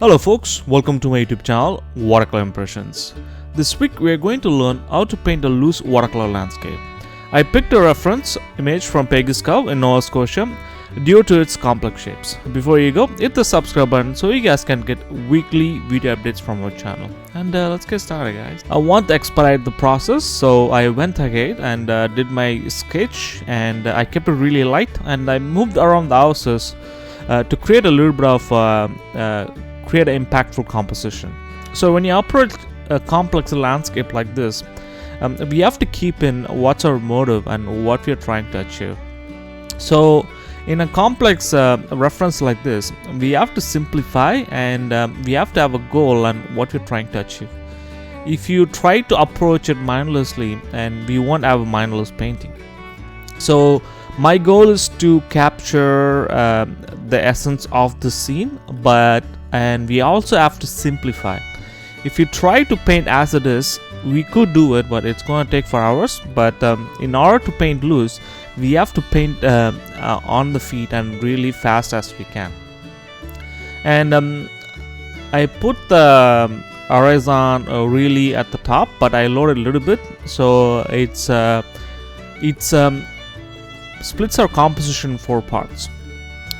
Hello folks, welcome to my YouTube channel Watercolor Impressions. This week we are going to learn how to paint a loose watercolor landscape. I picked a reference image from Peggy's Cove in Nova Scotia due to its complex shapes. Before you go, hit the subscribe button so you guys can get weekly video updates from our channel. And let's get started, guys. I want to expedite the process, so I went ahead and did my sketch, and I kept it really light, and I moved around the houses to create a little bit of create an impactful composition. So when you approach a complex landscape like this, we have to keep in what's our motive and what we are trying to achieve. So in a complex reference like this, we have to simplify, and we have to have a goal and what we're trying to achieve. If you try to approach it mindlessly, and we won't have a mindless painting. So my goal is to capture the essence of the scene, and we also have to simplify. If you try to paint as it is, we could do it, but it's going to take 4 hours. But in order to paint loose, we have to paint on the feet and really fast as we can. And I put the horizon really at the top, but I loaded a little bit, so it's splits our composition in 4 parts.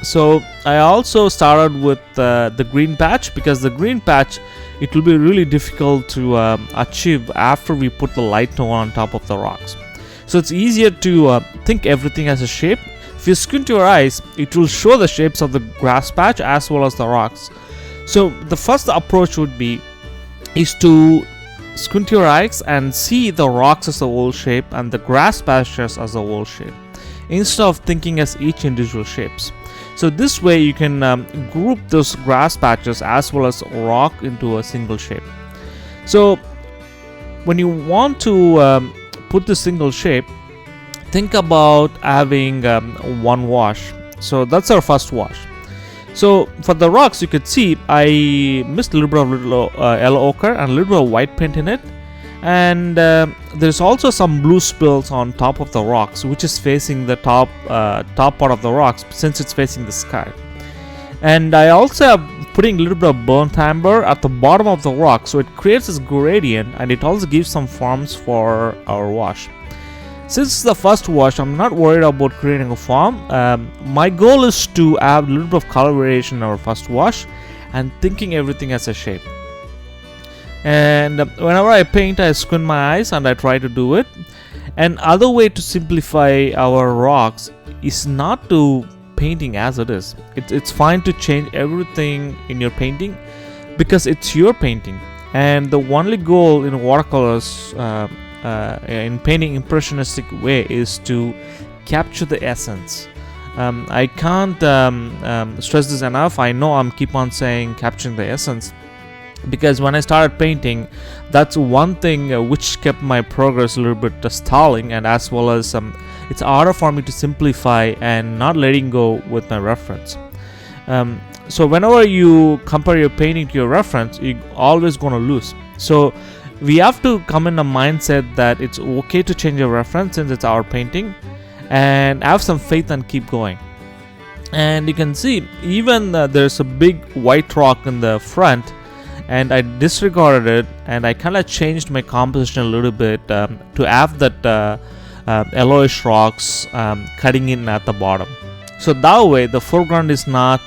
So I also started with the green patch, because the green patch, it will be really difficult to achieve after we put the light tone on top of the rocks. So it's easier to think everything as a shape. If you squint your eyes, it will show the shapes of the grass patch as well as the rocks. So the first approach would be is to squint your eyes and see the rocks as a whole shape and the grass patches as a whole shape, instead of thinking as each individual shapes. So this way you can group those grass patches as well as rock into a single shape. So when you want to put the single shape, think about having one wash. So that's our first wash. So for the rocks, you could see I missed a little bit of yellow ochre and a little bit of white paint in it. And there's also some blue spills on top of the rocks, which is facing the top part of the rocks, since it's facing the sky. And I also am putting a little bit of burnt amber at the bottom of the rock, so it creates this gradient, and it also gives some forms for our wash. Since it's the first wash, I'm not worried about creating a form. My goal is to have a little bit of color variation in our first wash and thinking everything as a shape. And whenever I paint, I squint my eyes and I try to do it. And other way to simplify our rocks is not to painting as it is. It's fine to change everything in your painting, because it's your painting. And the only goal in watercolors in painting impressionistic way is to capture the essence. I can't stress this enough. I know I'm keep on saying capturing the essence, because when I started painting, that's one thing which kept my progress a little bit stalling, and as well as it's harder for me to simplify and not letting go with my reference. So whenever you compare your painting to your reference, you're always going to lose. So we have to come in a mindset that it's okay to change your reference since it's our painting, and have some faith and keep going. And you can see even there's a big white rock in the front, and I disregarded it, and I kind of changed my composition a little bit to have that yellowish rocks cutting in at the bottom. So that way the foreground is not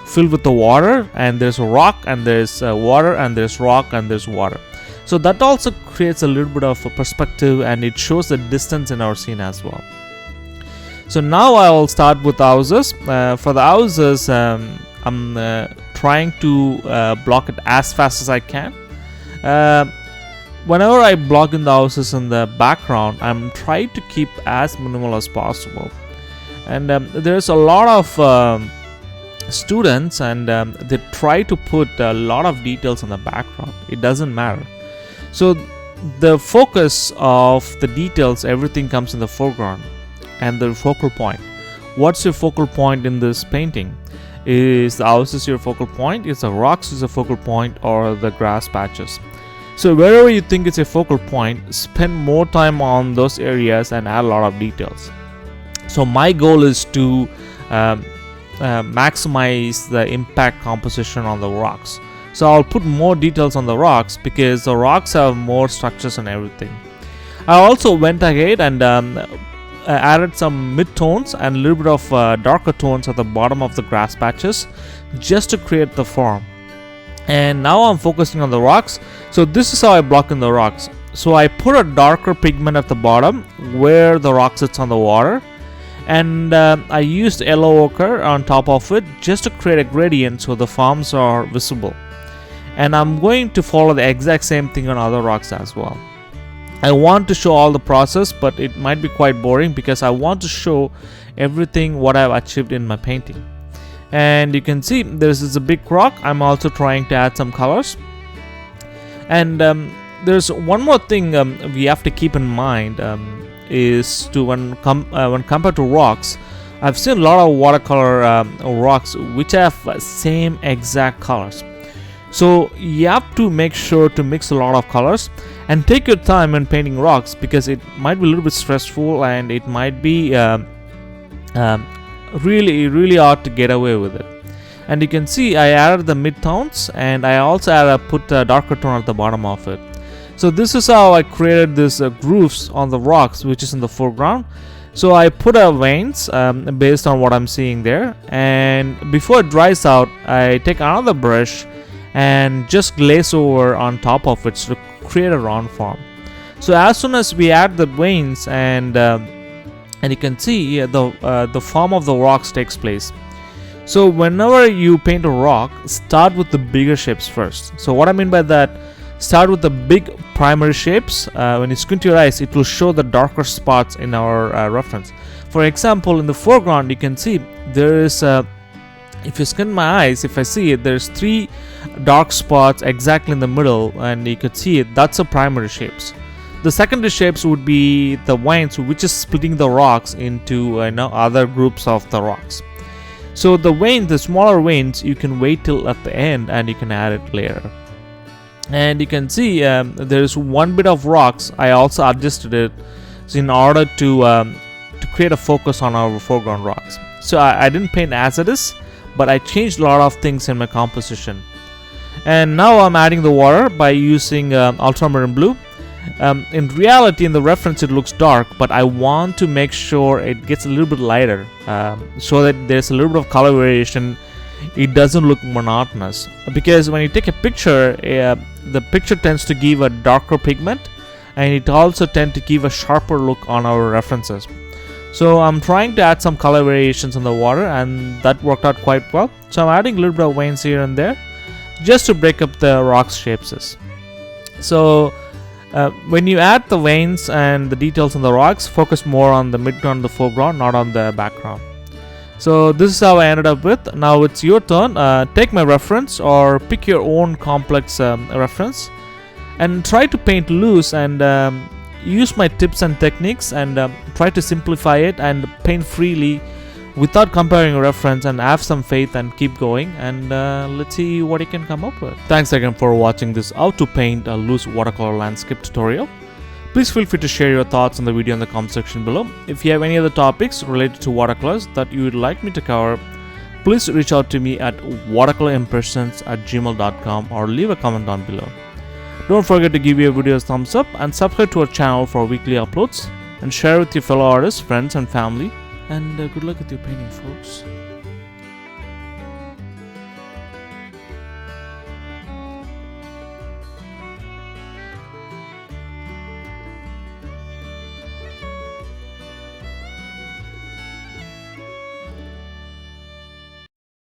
filled with the water, and there's a rock, and there's water, and there's rock, and there's water. So that also creates a little bit of a perspective, and it shows the distance in our scene as well. So now I will start with the houses. For the houses, I'm trying to block it as fast as I can. Whenever I block in the houses in the background, I'm trying to keep as minimal as possible. And there's a lot of students, and they try to put a lot of details in the background. It doesn't matter. So the focus of the details, everything comes in the foreground, and the focal point. What's your focal point in this painting? Is the houses your focal point? Is the rocks is a focal point, or the grass patches? So wherever you think it's a focal point, spend more time on those areas and add a lot of details. So my goal is to maximize the impact composition on the rocks. So I'll put more details on the rocks because the rocks have more structures and everything. I also went ahead and added some mid-tones and a little bit of darker tones at the bottom of the grass patches just to create the form. And now I'm focusing on the rocks. So this is how I block in the rocks. So I put a darker pigment at the bottom where the rock sits on the water, and I used yellow ochre on top of it just to create a gradient so the forms are visible. And I'm going to follow the exact same thing on other rocks as well. I want to show all the process, but it might be quite boring because I want to show everything what I've achieved in my painting. And you can see this is a big rock. I'm also trying to add some colors. And there's one more thing we have to keep in mind is to when compared to rocks, I've seen a lot of watercolor rocks which have same exact colors. So you have to make sure to mix a lot of colors and take your time when painting rocks because it might be a little bit stressful and it might be really hard to get away with it. And you can see I added the mid-tones and I also put a darker tone at the bottom of it. So this is how I created these grooves on the rocks which is in the foreground. So I put veins based on what I'm seeing there, and before it dries out I take another brush and just glaze over on top of it to create a round form. So as soon as we add the veins and you can see the form of the rocks takes place. So whenever you paint a rock, start with the bigger shapes first. So what I mean by that, start with the big primary shapes. When you squint your eyes, it will show the darker spots in our reference. For example, in the foreground you can see there is if you squint my eyes, if I see it, there's 3 dark spots exactly in the middle, and you could see it. That's the primary shapes. The secondary shapes would be the veins, which is splitting the rocks into other groups of the rocks. So the veins, the smaller veins, you can wait till at the end and you can add it later. And you can see there's one bit of rocks. I also adjusted it in order to create a focus on our foreground rocks. So I didn't paint as it is, but I changed a lot of things in my composition. And now I'm adding the water by using Ultramarine Blue. In reality, in the reference it looks dark, but I want to make sure it gets a little bit lighter so that there's a little bit of color variation. It doesn't look monotonous, because when you take a picture, the picture tends to give a darker pigment, and it also tends to give a sharper look on our references. So I'm trying to add some color variations in the water, and that worked out quite well. So I'm adding a little bit of veins here and there just to break up the rock shapes. So when you add the veins and the details on the rocks, focus more on the midground, the foreground, not on the background. So this is how I ended up with. Now it's your turn. Take my reference or pick your own complex reference and try to paint loose and use my tips and techniques and try to simplify it and paint freely without comparing a reference, and have some faith and keep going, and let's see what you can come up with. Thanks again for watching this how to paint a loose watercolor landscape tutorial. Please feel free to share your thoughts in the video in the comment section below. If you have any other topics related to watercolors that you would like me to cover, please reach out to me at watercolorimpressions@gmail.com or leave a comment down below. Don't forget to give your video a thumbs up and subscribe to our channel for weekly uploads, and share with your fellow artists, friends and family. And good luck with your painting, folks.